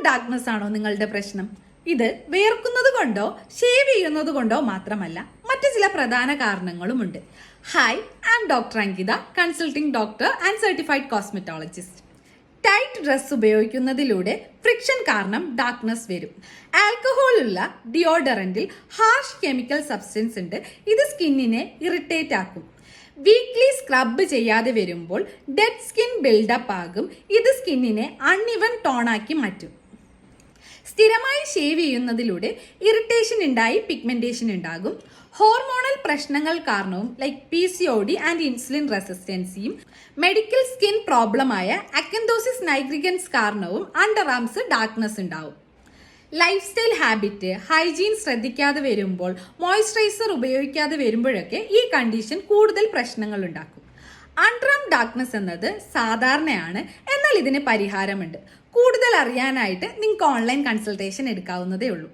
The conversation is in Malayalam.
ഡാർക്ക്നെസ് ആണോ നിങ്ങളുടെ പ്രശ്നം? ഇത് വിയർക്കുന്നത് കൊണ്ടോ ഷേവ് ചെയ്യുന്നത് കൊണ്ടോ മാത്രമല്ല, മറ്റു ചില പ്രധാന കാരണങ്ങളുമുണ്ട്. Hi, I am doctor Ankita, consulting doctor and certified cosmetologist. Tight dress ഉപയോഗിക്കുന്നതിലൂടെ ഫ്രിക്ഷൻ കാരണം ഡാർക്ക്നെസ് വരും. ആൽക്കഹോളുള്ള ഡിയോഡറന്റിൽ ഹാർഷ് കെമിക്കൽ സബ്സ്റ്റൻസ് ഉണ്ട്. ഇത് സ്കിന്നിനെ ഇറിറ്റേറ്റ് ആക്കും. വീക്ക്ലി സ്ക്രബ് ചെയ്യാതെ വരുമ്പോൾ ഡെഡ് സ്കിൻ ബിൽഡപ്പ് ആകും. ഇത് സ്കിന്നിനെ അൺഇവൻ ടോണാക്കി മാറ്റും. സ്ഥിരമായി ഷേവ് ചെയ്യുന്നതിലൂടെ ഇറിറ്റേഷൻ ഉണ്ടായി പിഗ്മെന്റേഷൻ ഉണ്ടാകും. ഹോർമോണൽ പ്രശ്നങ്ങൾ കാരണവും ലൈക്ക് PCOD ആൻഡ് ഇൻസുലിൻ റെസിസ്റ്റൻസിയും മെഡിക്കൽ സ്കിൻ പ്രോബ്ലമായ അക്കന്തോസിസ് നൈഗ്രിഗൻസ് കാരണവും അണ്ടർ ആംസ് ഡാർക്ക്നെസ് ഉണ്ടാവും. ലൈഫ് സ്റ്റൈൽ ഹാബിറ്റ്, ഹൈജീൻ ശ്രദ്ധിക്കാതെ വരുമ്പോൾ, മോയ്സ്ചറൈസർ ഉപയോഗിക്കാതെ വരുമ്പോഴൊക്കെ ഈ കണ്ടീഷൻ കൂടുതൽ പ്രശ്നങ്ങൾ ഉണ്ടാക്കും. അണ്ടർ ആം ഡാർക്ക്നെസ് എന്നത് സാധാരണയാണ്, എന്നാൽ ഇതിന് പരിഹാരമുണ്ട്. കൂടുതൽ അറിയാനായിട്ട് നിങ്ങൾക്ക് ഓൺലൈൻ കൺസൾട്ടേഷൻ എടുക്കാവുന്നതേ ഉള്ളൂ.